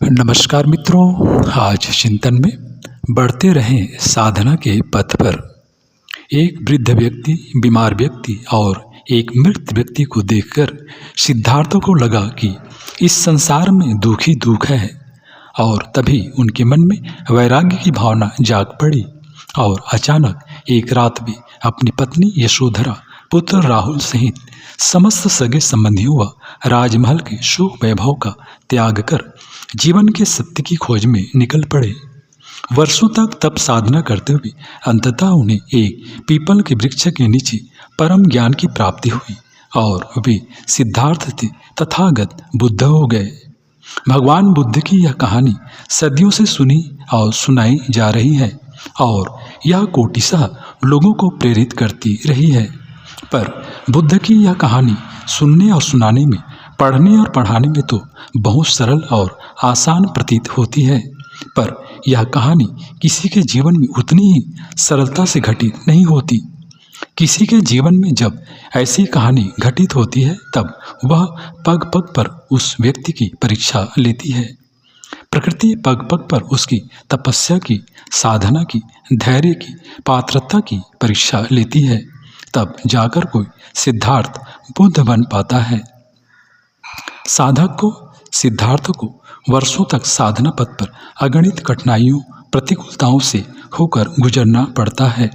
नमस्कार मित्रों, आज चिंतन में बढ़ते रहें साधना के पथ पर। एक वृद्ध व्यक्ति, बीमार व्यक्ति और एक मृत व्यक्ति को देखकर सिद्धार्थ को लगा कि इस संसार में दुख ही दुख है। और तभी उनके मन में वैराग्य की भावना जाग पड़ी और अचानक एक रात वे अपनी पत्नी यशोधरा, पुत्र राहुल सहित समस्त सगे संबंधियों व राजमहल के सुख वैभव का त्याग कर जीवन के सत्य की खोज में निकल पड़े। वर्षों तक तप साधना करते हुए अंततः उन्हें एक पीपल के वृक्ष के नीचे परम ज्ञान की प्राप्ति हुई और वे सिद्धार्थ थे, तथागत बुद्ध हो गए। भगवान बुद्ध की यह कहानी सदियों से सुनी और सुनाई जा रही है और यह कोटिशः लोगों को प्रेरित करती रही है। पर बुद्ध की यह कहानी सुनने और सुनाने में, पढ़ने और पढ़ाने में तो बहुत सरल और आसान प्रतीत होती है, पर यह कहानी किसी के जीवन में उतनी ही सरलता से घटित नहीं होती। किसी के जीवन में जब ऐसी कहानी घटित होती है तब वह पग पग पर उस व्यक्ति की परीक्षा लेती है। प्रकृति पग पग पर उसकी तपस्या की, साधना की, धैर्य की, पात्रता की परीक्षा लेती है, तब जाकर कोई सिद्धार्थ बुद्ध बन पाता है। साधक को, सिद्धार्थ को वर्षों तक साधना पथ पर अगणित कठिनाइयों, प्रतिकूलताओं से होकर गुजरना पड़ता है।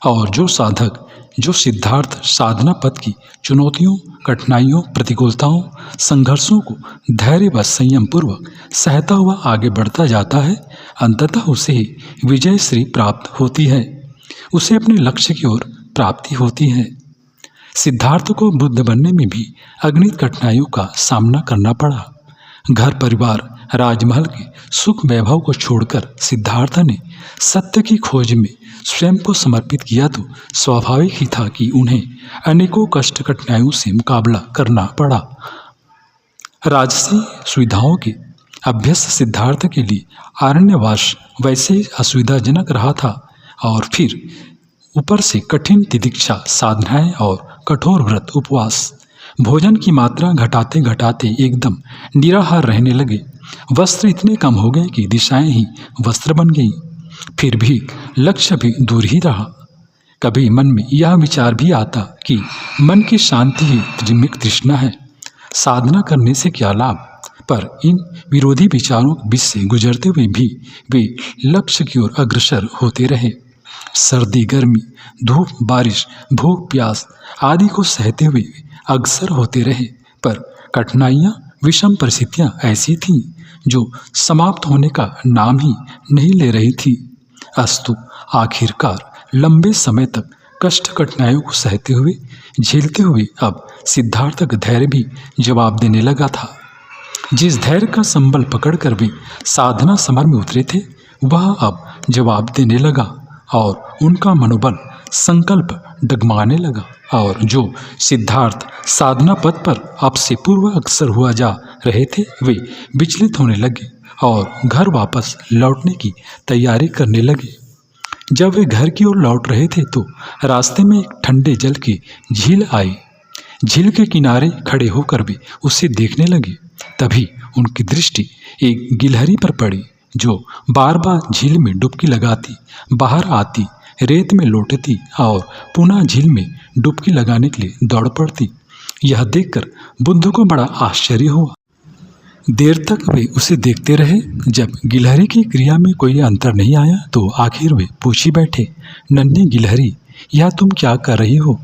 और जो साधक, जो सिद्धार्थ साधना पथ की चुनौतियों, कठिनाइयों, प्रतिकूलताओं, संघर्षों को धैर्य व संयम पूर्वक सहता हुआ आगे बढ़ता जाता है, अंततः उसे विजय श्री प्राप्त होती है, उसे अपने लक्ष्य की ओर प्राप्ति होती है। सिद्धार्थ को बुद्ध बनने में भी अगणित कठिनाइयों का सामना करना पड़ा। घर परिवार, राजमहल के सुख वैभव को छोड़कर सिद्धार्थ ने सत्य की खोज में स्वयं को समर्पित किया तो स्वाभाविक ही था कि उन्हें अनेकों कष्ट, कठिनाइयों से मुकाबला करना पड़ा। राजसी सुविधाओं के अभ्यस्त सिद्धार्थ के लिए अरण्यवास वैसे ही असुविधाजनक रहा था और फिर ऊपर से कठिन तितिक्षा, साधनाएं और कठोर व्रत, उपवास, भोजन की मात्रा घटाते घटाते एकदम निराहार रहने लगे। वस्त्र इतने कम हो गए कि दिशाएं ही वस्त्र बन गईं। फिर भी लक्ष्य भी दूर ही रहा। कभी मन में यह विचार भी आता कि मन की शांति ही त्रिमिक तृष्णा है, साधना करने से क्या लाभ। पर इन विरोधी विचारों के बीच से गुजरते हुए भी वे लक्ष्य की ओर अग्रसर होते रहे। सर्दी, गर्मी, धूप, बारिश, भूख, प्यास आदि को सहते हुए अग्रसर होते रहे। पर कठिनाइयाँ, विषम परिस्थितियाँ ऐसी थीं जो समाप्त होने का नाम ही नहीं ले रही थी। अस्तु आखिरकार लंबे समय तक कष्ट, कठिनाइयों को सहते हुए, झेलते हुए अब सिद्धार्थ का धैर्य भी जवाब देने लगा था। जिस धैर्य का संबल पकड़कर वे साधना समर में उतरे थे, वह अब जवाब देने लगा और उनका मनोबल, संकल्प डगमगाने लगा। और जो सिद्धार्थ साधना पथ पर अब से पूर्व अग्रसर हुआ जा रहे थे, वे विचलित होने लगे और घर वापस लौटने की तैयारी करने लगे। जब वे घर की ओर लौट रहे थे तो रास्ते में एक ठंडे जल की झील आई। झील के किनारे खड़े होकर वे उसे देखने लगे। तभी उनकी दृष्टि एक गिलहरी पर पड़ी जो बार बार झील में डुबकी लगाती, बाहर आती, रेत में लौटती और पुनः झील में डुबकी लगाने के लिए दौड़ पड़ती। यह देखकर बुद्ध को बड़ा आश्चर्य हुआ। देर तक वे उसे देखते रहे। जब गिलहरी की क्रिया में कोई अंतर नहीं आया तो आखिर वे पूछ ही बैठे, नन्ही गिलहरी, यह तुम क्या कर रही हो?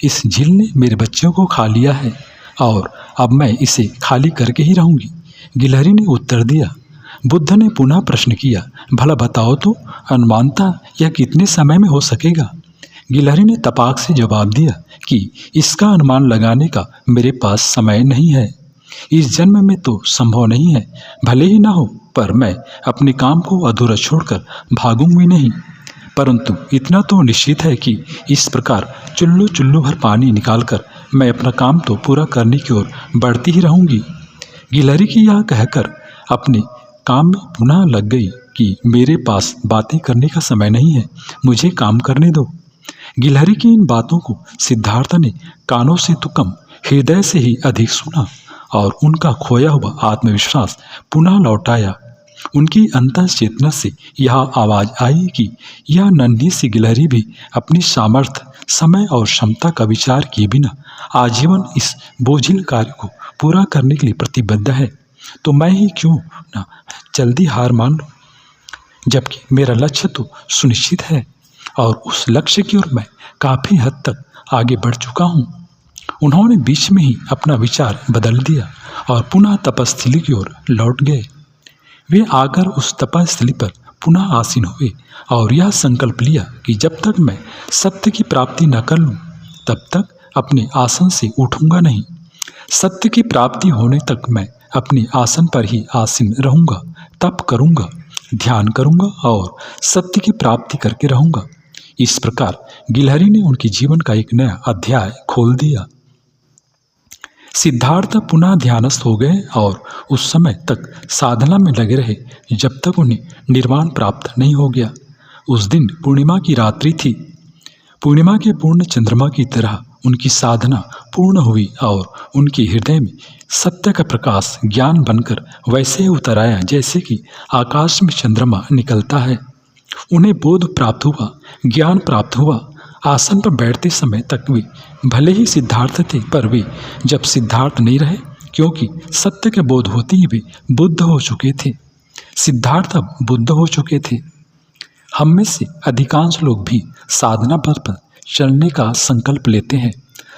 इस झील ने मेरे बच्चों को खा लिया है और अब मैं इसे खाली करके ही रहूँगी। गिलहरी ने उत्तर दिया। बुद्ध ने पुनः प्रश्न किया, भला बताओ तो अनुमानतः यह कितने समय में हो सकेगा? गिलहरी ने तपाक से जवाब दिया कि इसका अनुमान लगाने का मेरे पास समय नहीं है। इस जन्म में तो संभव नहीं है, भले ही ना हो, पर मैं अपने काम को अधूरा छोड़कर भागूंगी नहीं। परंतु इतना तो निश्चित है कि इस प्रकार चुल्लू चुल्लू भर पानी निकालकर मैं अपना काम तो पूरा करने की ओर बढ़ती ही रहूँगी। गिलहरी की यह कहकर अपने काम में पुनः लग गई कि मेरे पास बातें करने का समय नहीं है, मुझे काम करने दो। गिलहरी की इन बातों को सिद्धार्थ ने कानों से तो कम, हृदय से ही अधिक सुना और उनका खोया हुआ आत्मविश्वास पुनः लौटाया। उनकी अंतः चेतना से यह आवाज़ आई कि यह नन्ही सी गिलहरी भी अपनी सामर्थ्य, समय और क्षमता का विचार किए बिना आजीवन इस बोझिल कार्य को पूरा करने के लिए प्रतिबद्ध है, तो मैं ही क्यों ना जल्दी हार मान लूं, जबकि मेरा लक्ष्य तो सुनिश्चित है और उस लक्ष्य की ओर मैं काफ़ी हद तक आगे बढ़ चुका हूँ। उन्होंने बीच में ही अपना विचार बदल दिया और पुनः तपस्थली की ओर लौट गए। वे आकर उस तपस्थली पर पुनः आसीन हुए और यह संकल्प लिया कि जब तक मैं सत्य की प्राप्ति न कर लूँ तब तक अपने आसन से उठूंगा नहीं। सत्य की प्राप्ति होने तक मैं अपने आसन पर ही आसीन रहूंगा, तप करूंगा, ध्यान करूंगा और सत्य की प्राप्ति करके रहूंगा। इस प्रकार गिलहरी ने उनके जीवन का एक नया अध्याय खोल दिया। सिद्धार्थ पुनः ध्यानस्थ हो गए और उस समय तक साधना में लगे रहे जब तक उन्हें निर्वाण प्राप्त नहीं हो गया। उस दिन पूर्णिमा की रात्रि थी। पूर्णिमा के पूर्ण चंद्रमा की तरह उनकी साधना पूर्ण हुई और उनके हृदय में सत्य का प्रकाश ज्ञान बनकर वैसे ही उतर आया जैसे कि आकाश में चंद्रमा निकलता है। उन्हें बोध प्राप्त हुआ, ज्ञान प्राप्त हुआ। आसन पर बैठते समय तक वे भले ही सिद्धार्थ थे, पर वे जब सिद्धार्थ नहीं रहे, क्योंकि सत्य के बोध होते ही वे बुद्ध हो चुके थे। सिद्धार्थ अब बुद्ध हो चुके थे। हम में से अधिकांश लोग भी साधना पथ पर चलने का संकल्प लेते हैं,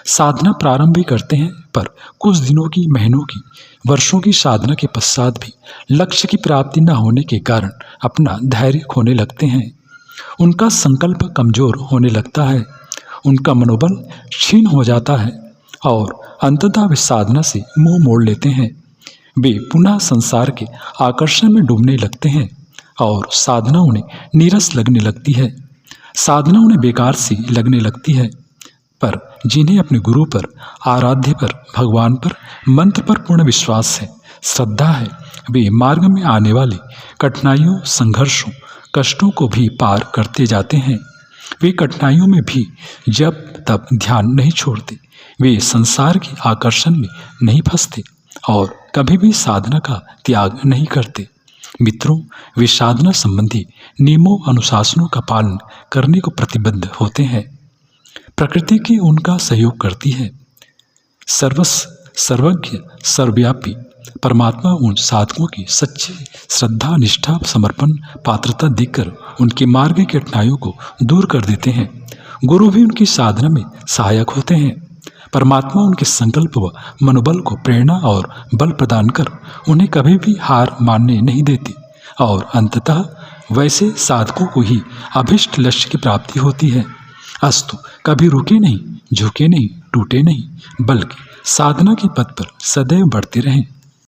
साधना प्रारंभ भी करते हैं, पर कुछ दिनों की, महीनों की, वर्षों की साधना के पश्चात भी लक्ष्य की प्राप्ति न होने के कारण अपना धैर्य खोने लगते हैं। उनका संकल्प कमजोर होने लगता है, उनका मनोबल क्षीण हो जाता है और अंततः वे साधना से मुंह मोड़ लेते हैं। वे पुनः संसार के आकर्षण में डूबने लगते हैं और साधना उन्हें नीरस लगने लगती है, साधना उन्हें बेकार सी लगने लगती है। पर जिन्हें अपने गुरु पर, आराध्य पर, भगवान पर, मंत्र पर पूर्ण विश्वास है, श्रद्धा है, वे मार्ग में आने वाली कठिनाइयों, संघर्षों, कष्टों को भी पार करते जाते हैं। वे कठिनाइयों में भी जब तब ध्यान नहीं छोड़ते, वे संसार के आकर्षण में नहीं फंसते और कभी भी साधना का त्याग नहीं करते। मित्रों, वे साधना संबंधी नियमों, अनुशासनों का पालन करने को प्रतिबद्ध होते हैं। प्रकृति की उनका सहयोग करती है। सर्वज्ञ, सर्वव्यापी परमात्मा उन साधकों की सच्ची श्रद्धा, निष्ठा, समर्पण, पात्रता देखकर उनके मार्ग की कठिनाइयों को दूर कर देते हैं। गुरु भी उनकी साधना में सहायक होते हैं। परमात्मा उनके संकल्प व मनोबल को प्रेरणा और बल प्रदान कर उन्हें कभी भी हार मानने नहीं देते और अंततः वैसे साधकों को ही अभिष्ट लक्ष्य की प्राप्ति होती है। अस्तु, कभी रुके नहीं, झुके नहीं, टूटे नहीं, बल्कि साधना के पथ पर सदैव बढ़ते रहें।